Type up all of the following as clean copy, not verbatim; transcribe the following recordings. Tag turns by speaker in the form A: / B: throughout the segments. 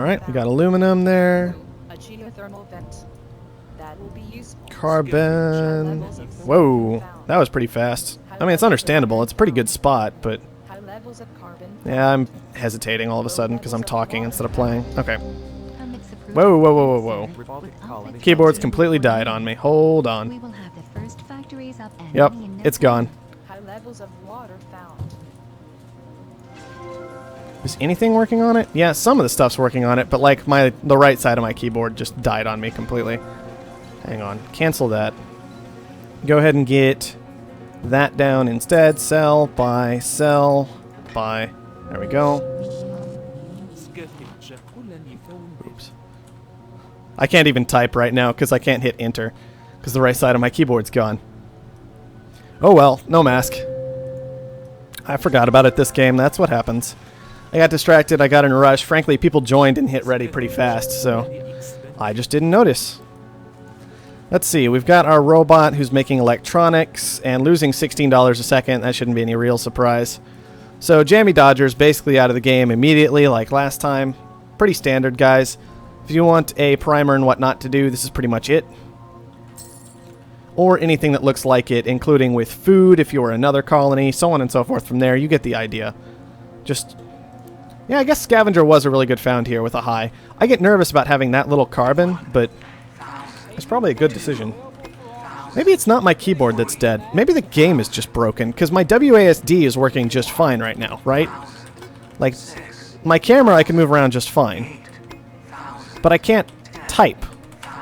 A: Alright, we got aluminum there.
B: A geothermal vent. That will be useful.
A: Carbon. Whoa, that was pretty fast. I mean, it's understandable. It's a pretty good spot, but
B: High levels of carbon.
A: yeah, I'm hesitating all of a sudden because I'm talking instead of playing. Okay. Whoa, whoa, whoa, whoa, whoa. Keyboard's completely died on me. Hold on. Yep, it's gone.
B: High levels of water found.
A: Is anything working on it? Yeah, some of the stuff's working on it, but like the right side of my keyboard just died on me completely. Hang on, cancel that. Go ahead and get that down instead. Sell, buy, sell, buy. There we go. Oops. I can't even type right now because I can't hit enter because the right side of my keyboard's gone. Oh well, no mask. I forgot about it this game. That's what happens. I got distracted. I got in a rush. Frankly, people joined and hit ready pretty fast, so I just didn't notice. Let's see. We've got our robot who's making electronics and losing $16 a second. That shouldn't be any real surprise. So Jammy Dodger's basically out of the game immediately like last time. Pretty standard, guys. If you want a primer and what not to do, this is pretty much it. Or anything that looks like it, including with food if you're another colony, so on and so forth from there. You get the idea. Just... yeah, I guess Scavenger was a really good found here with a high. I get nervous about having that little carbon, but it's probably a good decision. Maybe it's not my keyboard that's dead. Maybe the game is just broken, because my WASD is working just fine right now, right? Like, my camera I can move around just fine. But I can't type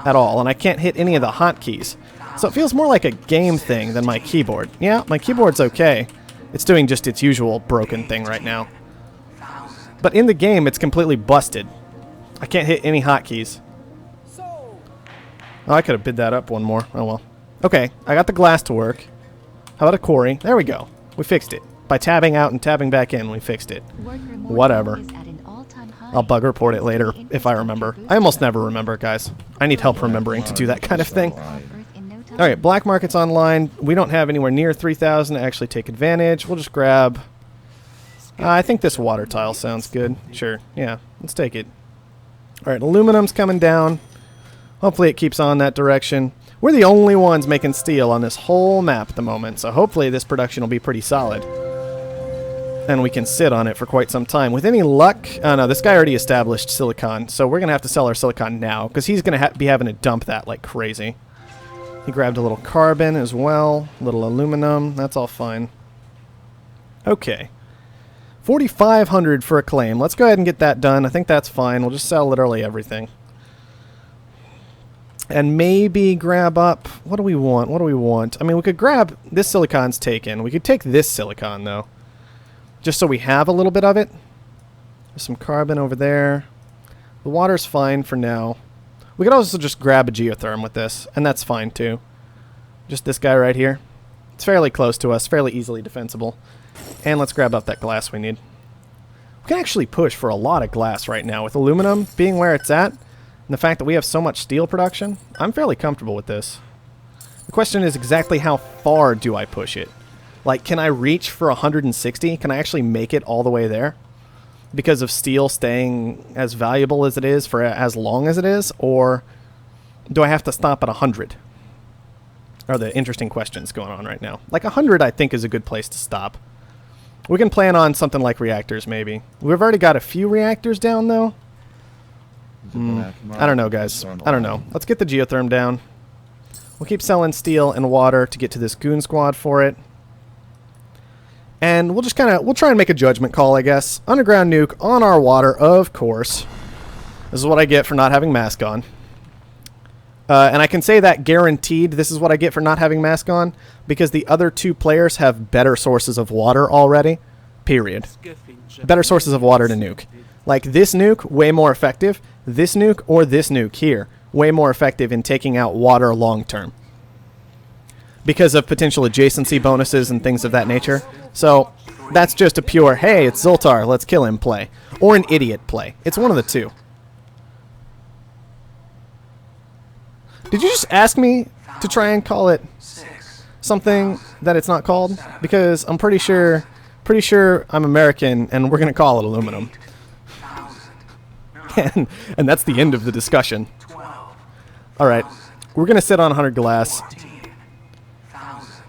A: at all, and I can't hit any of the hotkeys. So it feels more like a game thing than my keyboard. Yeah, my keyboard's okay. It's doing just its usual broken thing right now. But in the game, it's completely busted. I can't hit any hotkeys. Oh, I could have bid that up one more. Oh, well. Okay, I got the glass to work. How about a quarry? There we go. We fixed it. By tabbing out and tabbing back in, we fixed it. Whatever. I'll bug report it later if I remember. I almost never remember, guys. I need help remembering to do that kind of thing. Alright, black market's online. We don't have anywhere near 3,000 to actually take advantage. We'll just grab... I think this water tile sounds good. Sure, yeah, let's take it. Alright, aluminum's coming down. Hopefully it keeps on that direction. We're the only ones making steel on this whole map at the moment, so hopefully this production will be pretty solid. And we can sit on it for quite some time. With any luck... oh no, this guy already established silicon, so we're going to have to sell our silicon now, because he's going to be having to dump that like crazy. He grabbed a little carbon as well, a little aluminum, that's all fine. Okay. 4,500 for a claim. Let's go ahead and get that done. I think that's fine. We'll just sell literally everything. And maybe grab up... what do we want? What do we want? I mean, we could grab... this silicon's taken. We could take this silicon, though. Just so we have a little bit of it. There's some carbon over there. The water's fine for now. We could also just grab a geotherm with this, and that's fine, too. Just this guy right here. It's fairly close to us, fairly easily defensible. And let's grab up that glass we need. We can actually push for a lot of glass right now with aluminum being where it's at, and the fact that we have so much steel production. I'm fairly comfortable with this. The question is exactly how far do I push it? Like, can I reach for 160? Can I actually make it all the way there? Because of steel staying as valuable as it is for as long as it is? Or do I have to stop at 100? Are the interesting questions going on right now. Like 100 I think is a good place to stop. We can plan on something like reactors, maybe. We've already got a few reactors down, though. I don't know, guys. I don't know. Let's get the geotherm down. We'll keep selling steel and water to get to this goon squad for it. And we'll just we'll try and make a judgment call, I guess. Underground nuke on our water, of course. This is what I get for not having mask on. And I can say that guaranteed this is what I get for not having mask on, because the other two players have better sources of water already. Period. Better sources of water to nuke. Like this nuke, way more effective. This nuke or this nuke here, way more effective in taking out water long term. Because of potential adjacency bonuses and things of that nature. So that's just a pure, hey, it's Zoltar, let's kill him play. Or an idiot play. It's one of the two. Did you just ask me to try and call it something that it's not called? Because I'm pretty sure I'm American and we're going to call it aluminum. and that's the end of the discussion.
C: 12.
A: Alright, we're going to sit on 100 glass.
C: 14,000.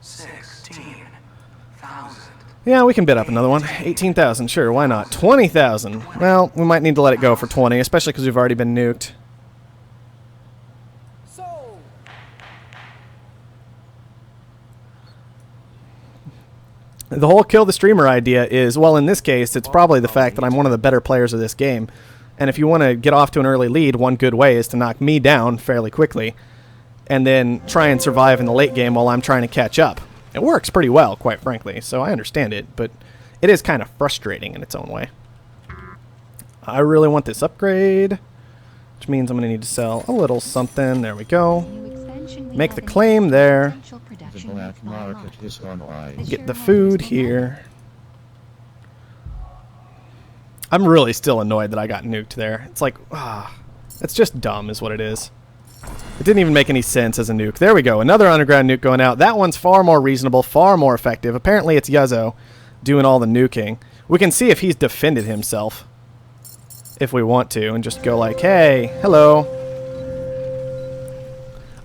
C: 16,000.
A: Yeah, we can bid up another one. 18,000, sure, why not? 20,000. Well, we might need to let it go for 20, especially because we've already been nuked. The whole kill the streamer idea is, well, in this case, it's probably the fact that I'm one of the better players of this game. And if you want to get off to an early lead, one good way is to knock me down fairly quickly and then try and survive in the late game while I'm trying to catch up. It works pretty well, quite frankly, so I understand it, but it is kind of frustrating in its own way. I really want this upgrade, which means I'm going to need to sell a little something. There we go. Make the claim there.
D: The black market is online.
A: Get the food here. I'm really still annoyed that I got nuked there. It's like, it's just dumb is what it is. It didn't even make any sense as a nuke. There we go. Another underground nuke going out. That one's far more reasonable, far more effective. Apparently it's Yuzzo doing all the nuking. We can see if he's defended himself if we want to and just go like, hey, hello.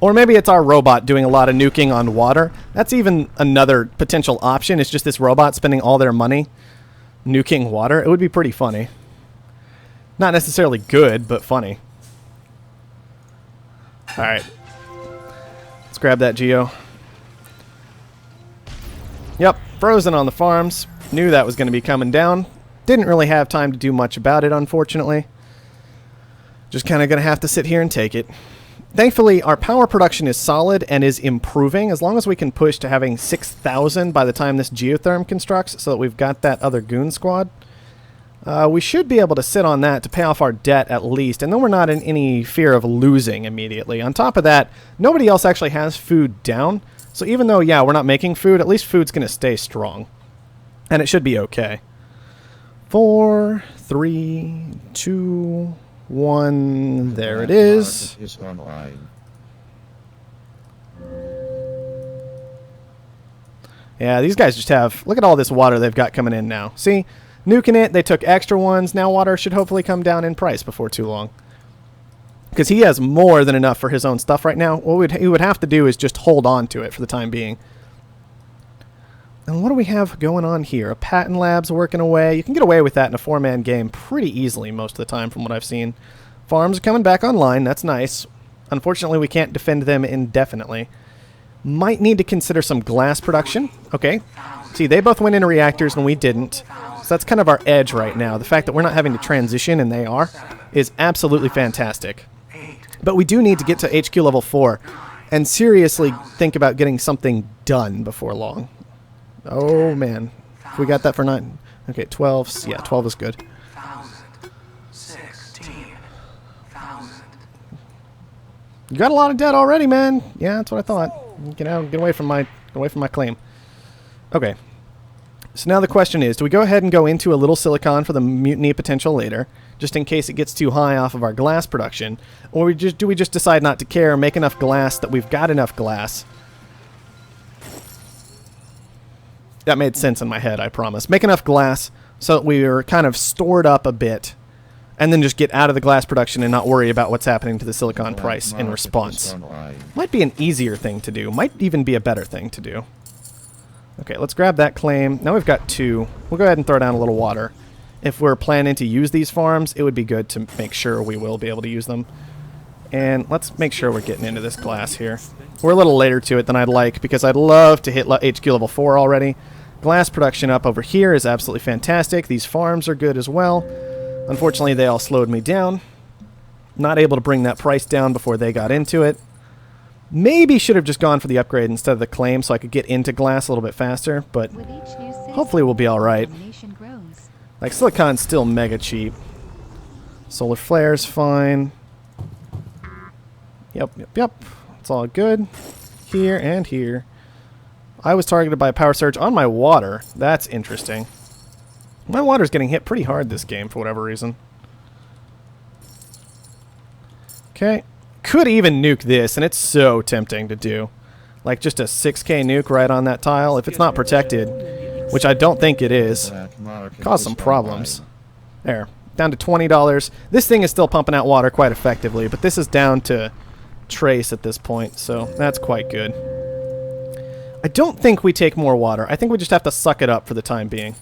A: Or maybe it's our robot doing a lot of nuking on water. That's even another potential option. It's just this robot spending all their money nuking water. It would be pretty funny. Not necessarily good, but funny. Alright. Let's grab that Geo. Yep, frozen on the farms. Knew that was going to be coming down. Didn't really have time to do much about it, unfortunately. Just kind of going to have to sit here and take it. Thankfully, our power production is solid and is improving as long as we can push to having 6,000 by the time this geotherm constructs so that we've got that other goon squad. We should be able to sit on that to pay off our debt at least, and then we're not in any fear of losing immediately. On top of that, nobody else actually has food down, so even though, yeah, we're not making food, at least food's going to stay strong. And it should be okay. 4, 3, 2... 1, there it is. Yeah, these guys just have, look at all this water they've got coming in now. See, nuking it, they took extra ones, now water should hopefully come down in price before too long. Because he has more than enough for his own stuff right now. What he would have to do is just hold on to it for the time being. And what do we have going on here? A patent lab's working away. You can get away with that in a 4-man game pretty easily most of the time from what I've seen. Farms are coming back online. That's nice. Unfortunately, we can't defend them indefinitely. Might need to consider some glass production. Okay. See, they both went into reactors and we didn't. So that's kind of our edge right now. The fact that we're not having to transition and they are is absolutely fantastic. But we do need to get to HQ level 4 and seriously think about getting something done before long. Oh, man. If we got that for 9. Okay, 12. Yeah, 12 is good.
C: 16,000.
A: You got a lot of debt already, man. Yeah, that's what I thought. Get out, get away from my claim. Okay. So now the question is, do we go ahead and go into a little silicon for the mutiny potential later, just in case it gets too high off of our glass production, or do we just decide not to care, make enough glass that we've got enough glass? That made sense in my head, I promise. Make enough glass so that we are kind of stored up a bit, and then just get out of the glass production and not worry about what's happening to the silicon price in response. Might be an easier thing to do. Might even be a better thing to do. Okay, let's grab that claim. Now we've got 2. We'll go ahead and throw down a little water. If we're planning to use these farms, it would be good to make sure we will be able to use them. And let's make sure we're getting into this glass here. We're a little later to it than I'd like because I'd love to hit HQ level 4 already. Glass production up over here is absolutely fantastic. These farms are good as well. Unfortunately, they all slowed me down. Not able to bring that price down before they got into it. Maybe should have just gone for the upgrade instead of the claim so I could get into glass a little bit faster, but hopefully we'll be alright. Like, silicon's still mega cheap. Solar flare's fine. Yep. It's all good. Here and here. I was targeted by a power surge on my water. That's interesting. My water's getting hit pretty hard this game for whatever reason. Okay. Could even nuke this, and it's so tempting to do. Like just a 6K nuke right on that tile. If it's not protected, which I don't think it is, cause some problems. There. down to $20. This thing is still pumping out water quite effectively, but this is down to trace at this point, so that's quite good. I don't think we take more water. I think we just have to suck it up for the time being,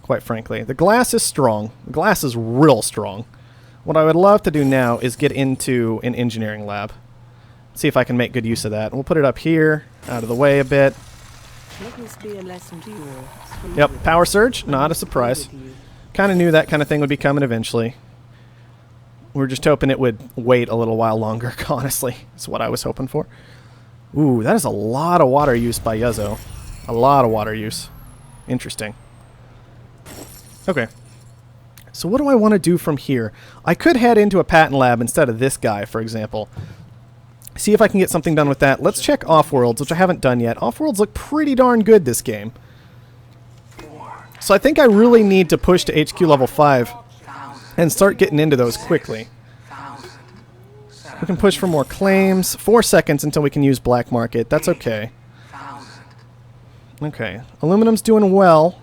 A: quite frankly. The glass is strong. The glass is real strong. What I would love to do now is get into an engineering lab. See if I can make good use of that. We'll put it up here, out of the way a bit.
E: Let this be a lesson to you all.
A: Yep, power surge, not a surprise. Kind of knew that kind of thing would be coming eventually. We were just hoping it would wait a little while longer, honestly. That's what I was hoping for. Ooh, that is a lot of water use by Yuzzo. A lot of water use. Interesting. Okay. So what do I want to do from here? I could head into a patent lab instead of this guy, for example. See if I can get something done with that. Let's check Offworlds, which I haven't done yet. Offworlds look pretty darn good this game. So I think I really need to push to HQ level 5 and start getting into those quickly. We can push for more claims. 4 seconds until we can use black market. That's okay. Okay. Aluminum's doing well.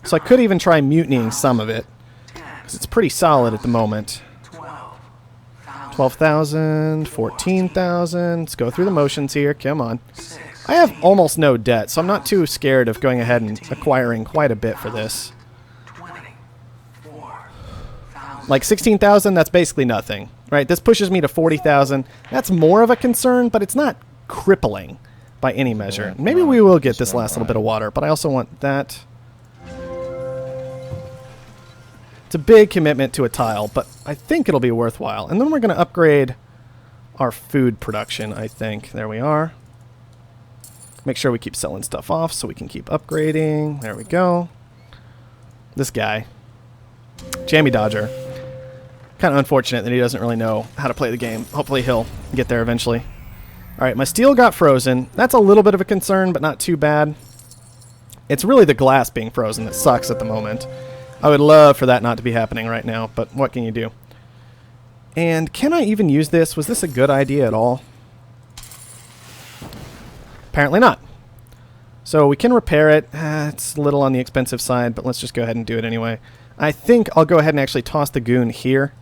A: So I could even try mutinying some of it, because it's pretty solid at the moment. 12,000, 14,000. Let's go through the motions here. Come on. I have almost no debt, so I'm not too scared of going ahead and acquiring quite a bit for this. Like 16,000, that's basically nothing, right? This pushes me to 40,000. That's more of a concern, but it's not crippling by any measure. Maybe we will get this last little bit of water, but I also want that. It's a big commitment to a tile, but I think it'll be worthwhile. And then we're going to upgrade our food production, I think. There we are. Make sure we keep selling stuff off so we can keep upgrading. There we go. This guy. Jammy Dodger. Kind of unfortunate that he doesn't really know how to play the game. Hopefully he'll get there eventually. Alright, my steel got frozen. That's a little bit of a concern, but not too bad. It's really the glass being frozen that sucks at the moment. I would love for that not to be happening right now, but what can you do? And can I even use this? Was this a good idea at all? Apparently not. So we can repair it. It's a little on the expensive side, but let's just go ahead and do it anyway. I think I'll go ahead and actually toss the goon here.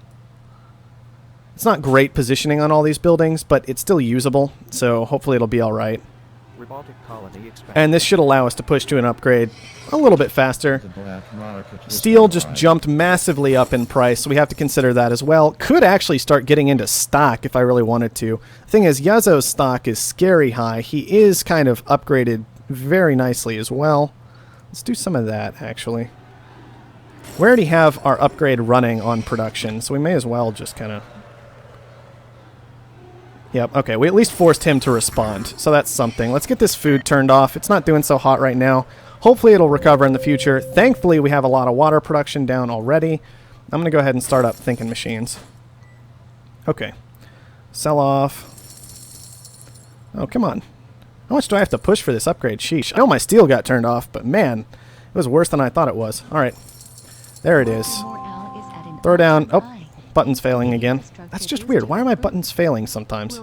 A: It's not great positioning on all these buildings, but it's still usable, so hopefully it'll be alright. And this should allow us to push to an upgrade a little bit faster. Steel just jumped massively up in price, so we have to consider that as well. Could actually start getting into stock if I really wanted to. The thing is, Yuzzo's stock is scary high. He is kind of upgraded very nicely as well. Let's do some of that, actually. We already have our upgrade running on production, so we may as well just kind of... Yep, okay, we at least forced him to respond, so that's something. Let's get this food turned off. It's not doing so hot right now. Hopefully it'll recover in the future. Thankfully, we have a lot of water production down already. I'm going to go ahead and start up thinking machines. Okay. Sell off. Oh, come on. How much do I have to push for this upgrade? Sheesh. I know my steel got turned off, but man, it was worse than I thought it was. All right. There it is. Throw down. Oh. Buttons failing again. That's just weird. Why are my buttons failing sometimes?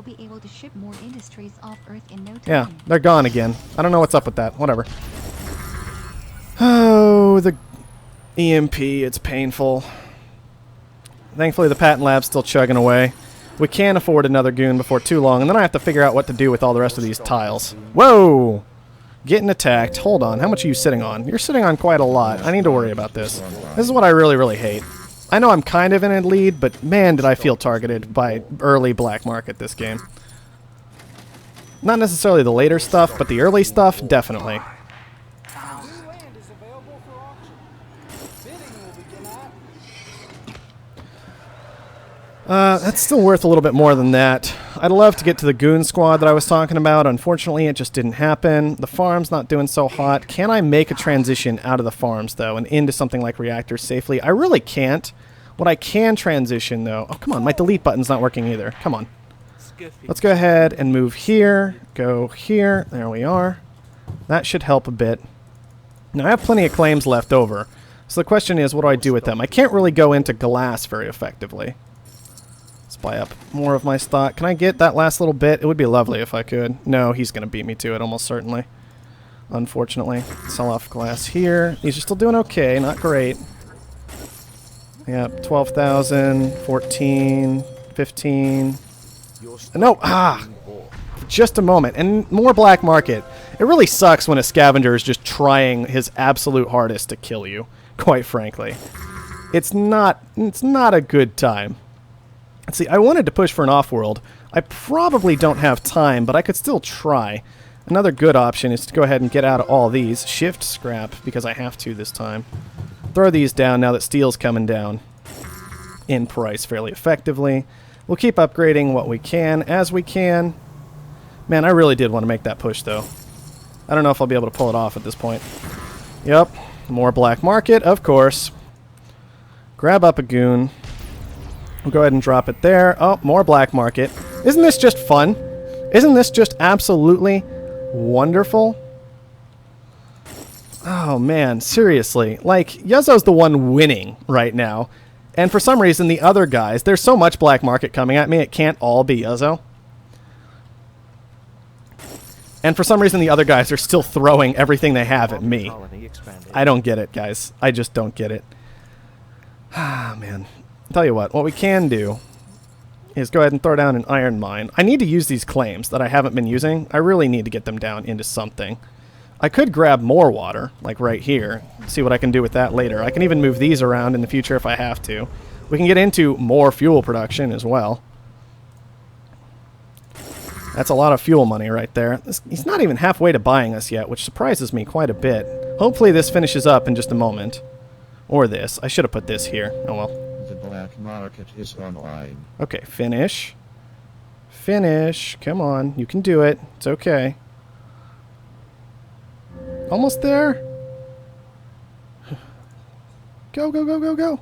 A: Yeah, they're gone again. I don't know what's up with that. Whatever. Oh, the EMP. It's painful. Thankfully, the patent lab's still chugging away. We can afford another goon before too long, and then I have to figure out what to do with all the rest of these tiles. Whoa! Getting attacked. Hold on. How much are you sitting on? You're sitting on quite a lot. I need to worry about this. This is what I really, really hate. I know I'm kind of in a lead, but man, did I feel targeted by early black market this game. Not necessarily the later stuff, but the early stuff, definitely. That's still worth a little bit more than that. I'd love to get to the goon squad that I was talking about. Unfortunately, it just didn't happen. The farm's not doing so hot. Can I make a transition out of the farms, though, and into something like reactors safely? I really can't. What I can transition, though... Oh, come on. My delete button's not working either. Come on. Let's go ahead and move here. Go here. There we are. That should help a bit. Now, I have plenty of claims left over. So the question is, what do I do with them? I can't really go into glass very effectively. Let's buy up more of my stock. Can I get that last little bit? It would be lovely if I could. No, he's going to beat me to it almost certainly. Unfortunately. Sell off glass here. These are still doing okay. Not great. Yep, 12,000, 14, 15. No, for just a moment. And more black market. It really sucks when a scavenger is just trying his absolute hardest to kill you, quite frankly. It's not a good time. Let's see, I wanted to push for an Offworld. I probably don't have time, but I could still try. Another good option is to go ahead and get out of all these. Shift scrap, because I have to this time. Throw these down now that steel's coming down in price fairly effectively. We'll keep upgrading what we can as we can. Man, I really did want to make that push, though. I don't know if I'll be able to pull it off at this point. Yep, more black market, of course. Grab up a goon. We'll go ahead and drop it there. Oh, more black market. Isn't this just fun? Isn't this just absolutely wonderful? Oh, man, seriously. Like, Yuzzo's the one winning right now. And for some reason, the other guys, there's so much black market coming at me, it can't all be Yuzzo. And for some reason, the other guys are still throwing everything they have at me. I don't get it, guys. I just don't get it. Ah, man. I'll tell you what we can do is go ahead and throw down an iron mine. I need to use these claims that I haven't been using. I really need to get them down into something. I could grab more water, like right here, see what I can do with that later. I can even move these around in the future if I have to. We can get into more fuel production as well. That's a lot of fuel money right there. He's not even halfway to buying us yet, which surprises me quite a bit. Hopefully this finishes up in just a moment. Or this. I should have put this here. Oh well.
D: The black market is online.
A: Okay, finish. Finish. Come on. You can do it. It's okay. Almost there. Go, go, go, go, go.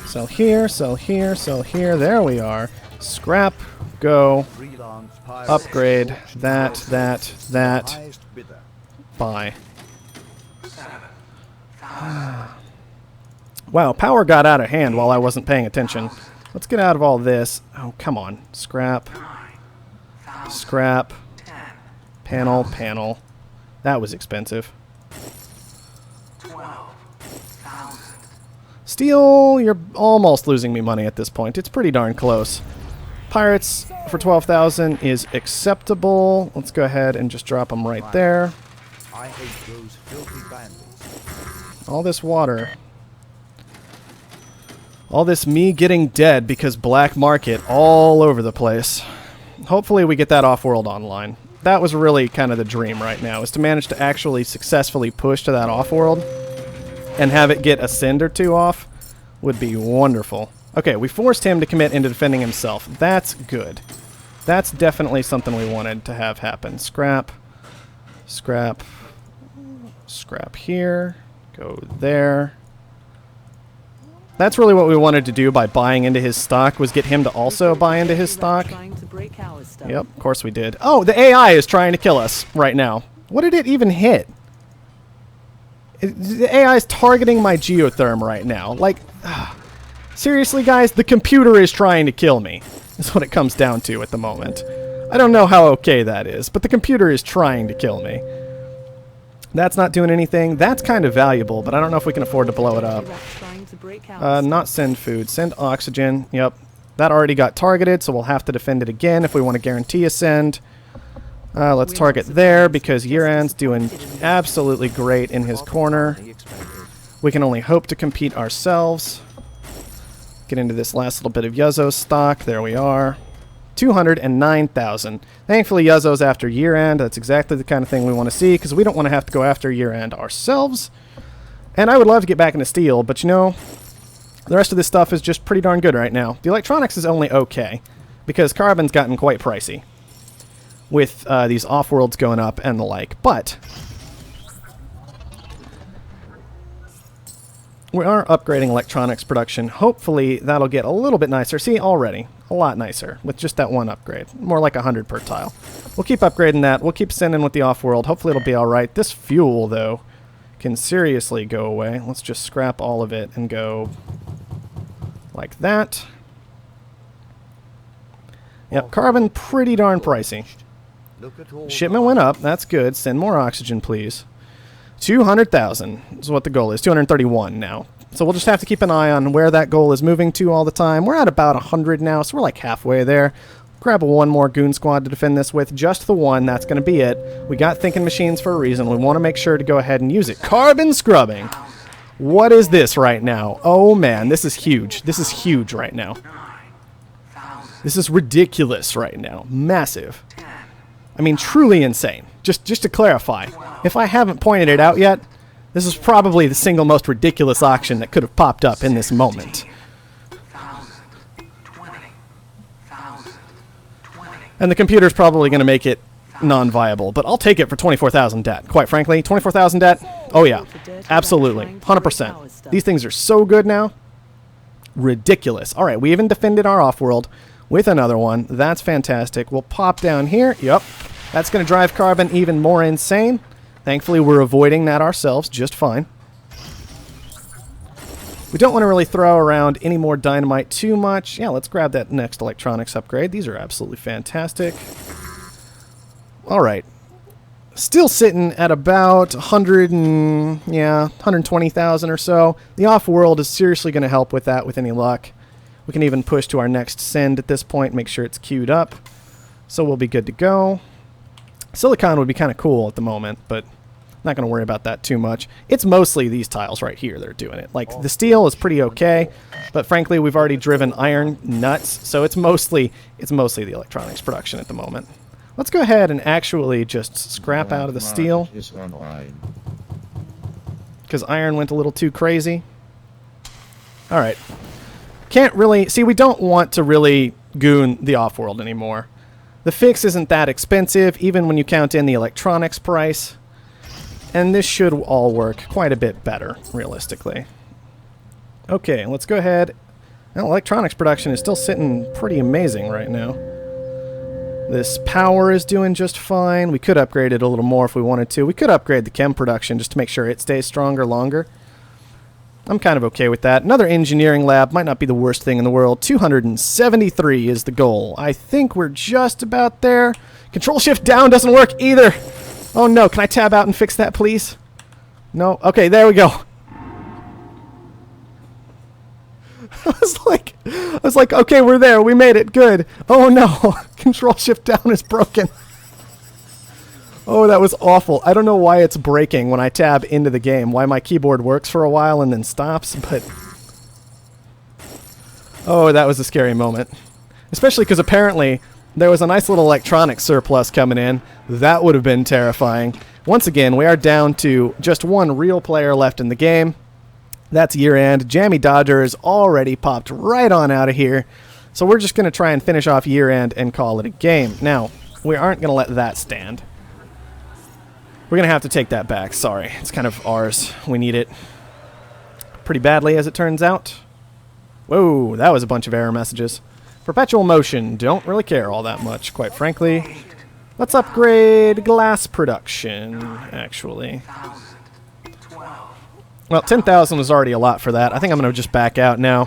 A: Sell here, sell here, sell here. There we are. Scrap. Go. Upgrade. That. Buy. Wow, power got out of hand while I wasn't paying attention. Let's get out of all this. Oh, come on. Scrap. Scrap. Panel, panel. That was expensive. Steel, you're almost losing me money at this point. It's pretty darn close. Pirates for 12,000 is acceptable. Let's go ahead and just drop them right there.
F: I hate those filthy bandits.
A: All this water. All this me getting dead because black market all over the place. Hopefully we get that Offworld online. That was really kind of the dream right now, is to manage to actually successfully push to that Offworld and have it get a send or two off would be wonderful. Okay, we forced him to commit into defending himself. That's good. That's definitely something we wanted to have happen. Scrap. Scrap. Scrap here. Go there. That's really what we wanted to do by buying into his stock, was get him to also buy into his stock. Yep, of course we did. Oh, the AI is trying to kill us right now. What did it even hit? The AI is targeting my geotherm right now. Like, seriously, guys, the computer is trying to kill me. That's what it comes down to at the moment. I don't know how okay that is, but the computer is trying to kill me. That's not doing anything. That's kind of valuable, but I don't know if we can afford to blow it up. Not send food. Send oxygen. Yep. That already got targeted, so we'll have to defend it again if we want to guarantee a send. Let's target there, because Yiran's doing absolutely great in his corner. We can only hope to compete ourselves. Get into this last little bit of Yuzzo stock. There we are. 209,000. Thankfully, Yuzzo's after year-end. That's exactly the kind of thing we want to see, because we don't want to have to go after year-end ourselves. And I would love to get back into steel, but you know, the rest of this stuff is just pretty darn good right now. The electronics is only okay, because carbon's gotten quite pricey with these off-worlds going up and the like. But we are upgrading electronics production. Hopefully that'll get a little bit nicer. See, already a lot nicer with just that one upgrade. More like 100 per tile. We'll keep upgrading that. We'll keep sending with the off-world. Hopefully it'll be all right. This fuel, though, can seriously go away. Let's just scrap all of it and go like that. Yep, carbon pretty darn pricey. Shipment went up. That's good. Send more oxygen, please. 200,000 is what the goal is. 231 now. So we'll just have to keep an eye on where that goal is moving to all the time. We're at about 100 now, so we're like halfway there. Grab one more goon squad to defend this with. Just the one. That's going to be it. We got thinking machines for a reason. We want to make sure to go ahead and use it. Carbon scrubbing. What is this right now? Oh, man. This is huge. This is huge right now. This is ridiculous right now. Massive. I mean, truly insane. Just to clarify, if I haven't pointed it out yet, this is probably the single most ridiculous auction that could have popped up in this moment. And the computer's probably going to make it non-viable, but I'll take it for 24,000 debt. Quite frankly, 24,000 debt? Oh yeah, absolutely, 100%. These things are so good now. Ridiculous. All right, we even defended our Offworld with another one. That's fantastic. We'll pop down here. Yep, that's going to drive Carbon even more insane. Thankfully, we're avoiding that ourselves just fine. We don't want to really throw around any more dynamite too much. Yeah, let's grab that next electronics upgrade. These are absolutely fantastic. All right. Still sitting at about 120,000 or so. The Offworld is seriously going to help with that with any luck. We can even push to our next send at this point, make sure it's queued up. So we'll be good to go. Silicon would be kind of cool at the moment, but not going to worry about that too much. It's mostly these tiles right here that are doing it. Like, the steel is pretty okay, but frankly, we've already driven iron nuts, so it's mostly the electronics production at the moment. Let's go ahead and actually just scrap out of the steel, because iron went a little too crazy. All right. Can't really... See, we don't want to really goon the Offworld anymore. The fix isn't that expensive, even when you count in the electronics price. And this should all work quite a bit better, realistically. Okay, let's go ahead. Well, electronics production is still sitting pretty amazing right now. This power is doing just fine. We could upgrade it a little more if we wanted to. We could upgrade the chem production just to make sure it stays stronger longer. I'm kind of okay with that. Another engineering lab might not be the worst thing in the world. 273 is the goal. I think we're just about there. Control-shift down doesn't work either. Oh no, can I tab out and fix that, please? No? Okay, there we go. I was like, okay, we're there. We made it. Good. Oh no, Control-shift down is broken. Oh, that was awful. I don't know why it's breaking when I tab into the game. Why my keyboard works for a while and then stops, but... Oh, that was a scary moment. Especially because apparently... there was a nice little electronic surplus coming in. That would have been terrifying. Once again, we are down to just one real player left in the game. That's year end. Jammy Dodger is already popped right on out of here. So we're just going to try and finish off year end and call it a game. Now, we aren't going to let that stand. We're going to have to take that back. Sorry. It's kind of ours. We need it pretty badly, as it turns out. Whoa, that was a bunch of error messages. Perpetual motion, don't really care all that much, quite frankly. Let's upgrade glass production, actually. Well, 10,000 was already a lot for that. I think I'm going to just back out now.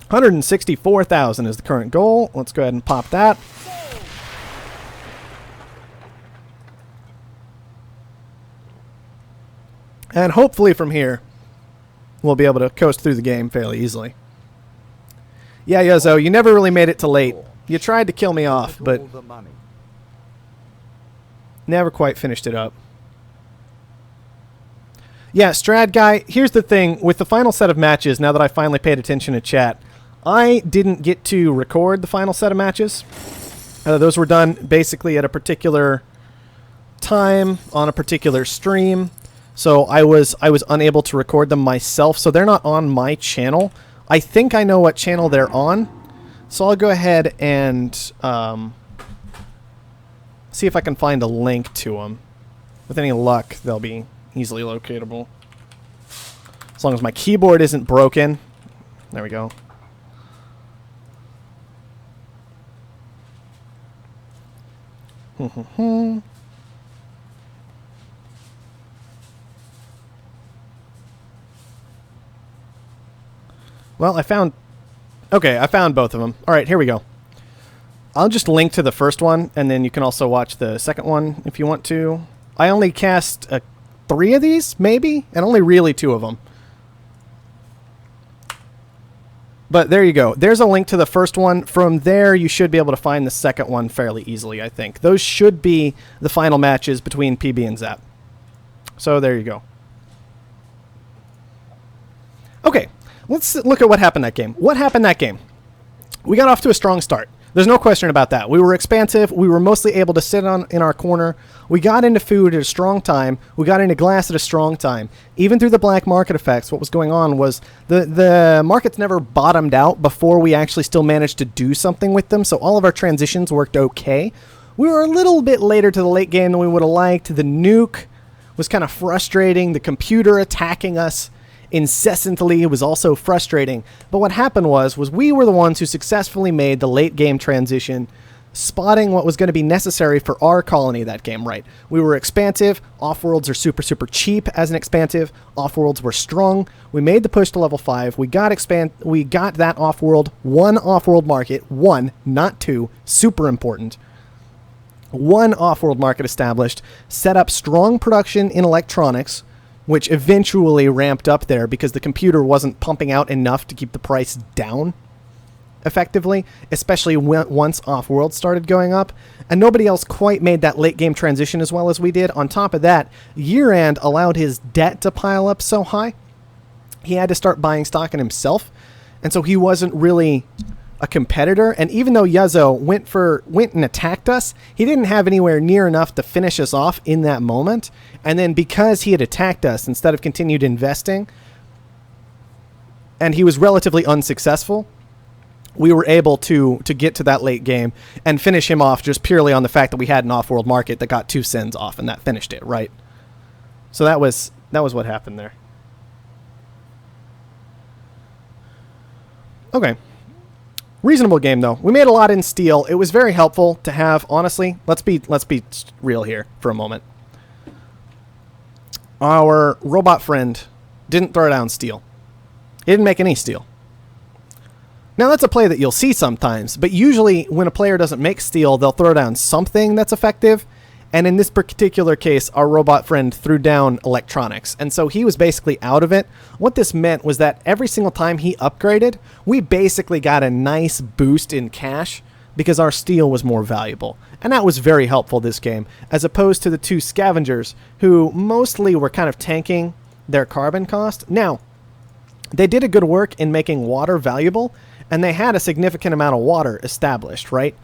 A: 164,000 is the current goal. Let's go ahead and pop that. And hopefully from here, we'll be able to coast through the game fairly easily. Yeah, Yozo, you never really made it to late. You tried to kill me off, but never quite finished it up. Yeah, Strad guy, here's the thing. With the final set of matches, now that I finally paid attention to chat, I didn't get to record the final set of matches. Those were done basically at a particular time on a particular stream. So I was unable to record them myself, so they're not on my channel. I think I know what channel they're on, so I'll go ahead and see if I can find a link to them. With any luck, they'll be easily locatable. As long as my keyboard isn't broken. There we go. Well, I found both of them. All right, here we go. I'll just link to the first one, and then you can also watch the second one if you want to. I only cast 3 of these, maybe, and only really 2 of them. But there you go. There's a link to the first one. From there, you should be able to find the second one fairly easily, I think. Those should be the final matches between PB and Zap. So there you go. Okay, let's look at what happened that game. What happened that game? We got off to a strong start. There's no question about that. We were expansive. We were mostly able to sit in our corner. We got into food at a strong time. We got into glass at a strong time. Even through the black market effects, what was going on was the markets never bottomed out before we actually still managed to do something with them, so all of our transitions worked okay. We were a little bit later to the late game than we would have liked. The nuke was kind of frustrating. The computer attacking us incessantly was also frustrating. But what happened was we were the ones who successfully made the late game transition, spotting what was going to be necessary for our colony that game right. We were expansive. Offworlds are super, super cheap as an expansive. Offworlds were strong. We made the push to level 5. We got that offworld, one offworld market, one, not two, super important. One offworld market established, set up strong production in electronics, which eventually ramped up there because the computer wasn't pumping out enough to keep the price down effectively, especially once Offworld started going up, and nobody else quite made that late game transition as well as we did. On top of that, year-end allowed his debt to pile up so high, he had to start buying stock in himself, and so he wasn't really a competitor. And even though Yuzzo went and attacked us, he didn't have anywhere near enough to finish us off in that moment. And then because he had attacked us instead of continued investing, and he was relatively unsuccessful, we were able to get to that late game and finish him off just purely on the fact that we had an off-world market that got 2 sends off, and that finished it, right? So that was what happened there. Okay. Reasonable game, though. We made a lot in steel. It was very helpful to have, honestly. Let's be real here for a moment. Our robot friend didn't throw down steel. He didn't make any steel. Now, that's a play that you'll see sometimes, but usually when a player doesn't make steel, they'll throw down something that's effective. And in this particular case, our robot friend threw down electronics. And so he was basically out of it. What this meant was that every single time he upgraded, we basically got a nice boost in cash because our steel was more valuable. And that was very helpful this game, as opposed to the 2 scavengers who mostly were kind of tanking their carbon cost. Now, they did a good work in making water valuable, and they had a significant amount of water established, right?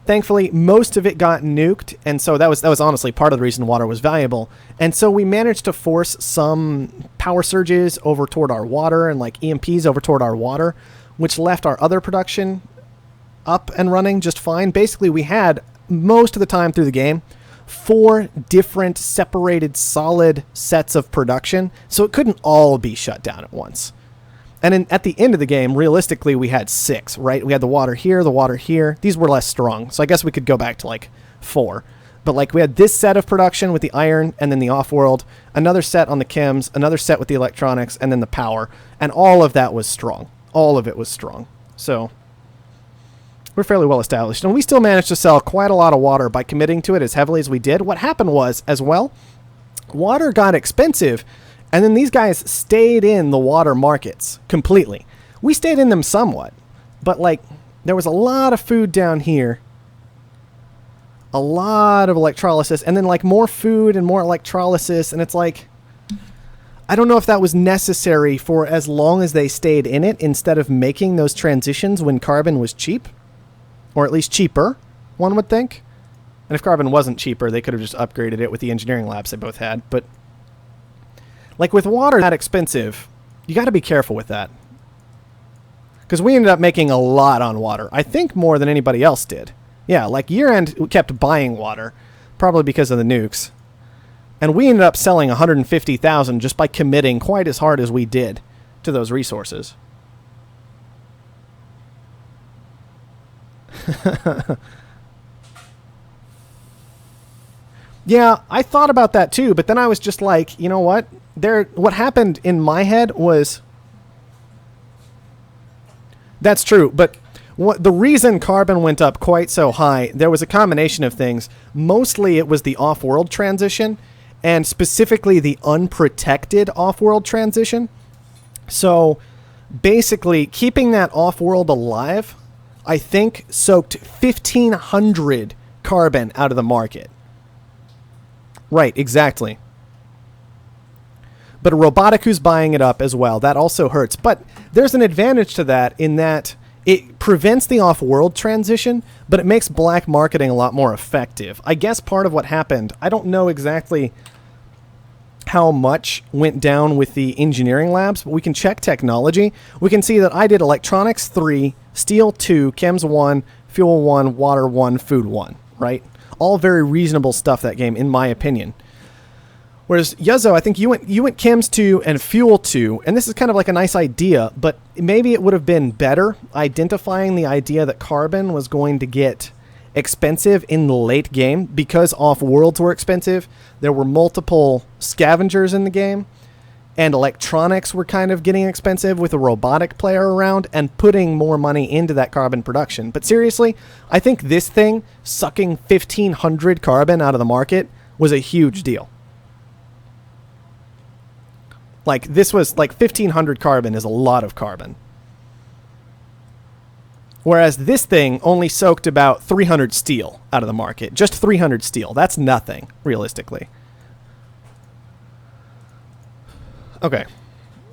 A: Thankfully, most of it got nuked, and so that was honestly part of the reason water was valuable. And so we managed to force some power surges over toward our water and like EMPs over toward our water, which left our other production up and running just fine. Basically, we had, most of the time through the game, 4 different separated solid sets of production, so it couldn't all be shut down at once. And at the end of the game, realistically, we had 6, right? We had the water here. These were less strong, so I guess we could go back to, like, 4. But, like, we had this set of production with the iron and then the off-world, another set on the chems, another set with the electronics, and then the power. And all of that was strong. All of it was strong. So we're fairly well established. And we still managed to sell quite a lot of water by committing to it as heavily as we did. What happened was, as well, water got expensive, and then these guys stayed in the water markets completely. We stayed in them somewhat, but like there was a lot of food down here, a lot of electrolysis, and then like more food and more electrolysis, and it's like, I don't know if that was necessary for as long as they stayed in it instead of making those transitions when carbon was cheap, or at least cheaper, one would think. And if carbon wasn't cheaper, they could have just upgraded it with the engineering labs they both had, but like with water that expensive, you got to be careful with that. Because we ended up making a lot on water. I think more than anybody else did. Yeah, like year-end, we kept buying water, probably because of the nukes. And we ended up selling 150,000 just by committing quite as hard as we did to those resources. Yeah, I thought about that too, but then I was just like, you know what? What happened in my head was... That's true, but the reason carbon went up quite so high, there was a combination of things. Mostly it was the off-world transition, and specifically the unprotected off-world transition. So basically keeping that Offworld alive, I think soaked 1,500 carbon out of the market. Right, exactly. But a robotic who's buying it up as well, that also hurts. But there's an advantage to that in that it prevents the off-world transition, but it makes black marketing a lot more effective. I guess part of what happened, I don't know exactly how much went down with the engineering labs, but we can check technology. We can see that I did electronics 3, steel 2, chems 1, fuel 1, water 1, food 1, right? All very reasonable stuff that game, in my opinion. Whereas Yuzzo, I think you went chems 2 and fuel 2, and this is kind of like a nice idea, but maybe it would have been better identifying the idea that carbon was going to get expensive in the late game because off-worlds were expensive. There were multiple scavengers in the game, and electronics were kind of getting expensive with a robotic player around and putting more money into that carbon production. But seriously, I think this thing sucking 1,500 carbon out of the market was a huge deal. Like, this was, like, 1,500 carbon is a lot of carbon. Whereas this thing only soaked about 300 steel out of the market. Just 300 steel. That's nothing, realistically. Okay.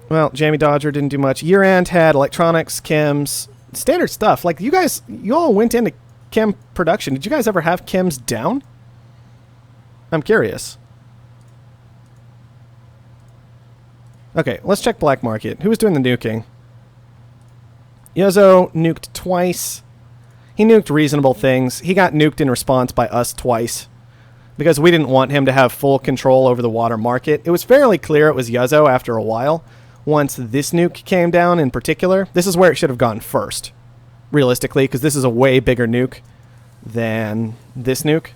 A: Well, Jamie Dodger didn't do much. Year-end had electronics, chems, standard stuff. Like, you all went into chem production. Did you guys ever have chems down? I'm curious. Okay, let's check black market. Who was doing the nuking? Yuzzo nuked twice. He nuked reasonable things. He got nuked in response by us twice because we didn't want him to have full control over the water market. It was fairly clear it was Yuzzo after a while. Once this nuke came down in particular, this is where it should have gone first, realistically, because this is a way bigger nuke than this nuke.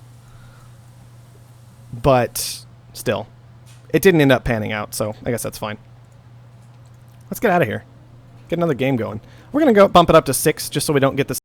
A: But still, it didn't end up panning out, so I guess that's fine. Let's get out of here. Get another game going. We're going to go bump it up to 6 just so we don't get this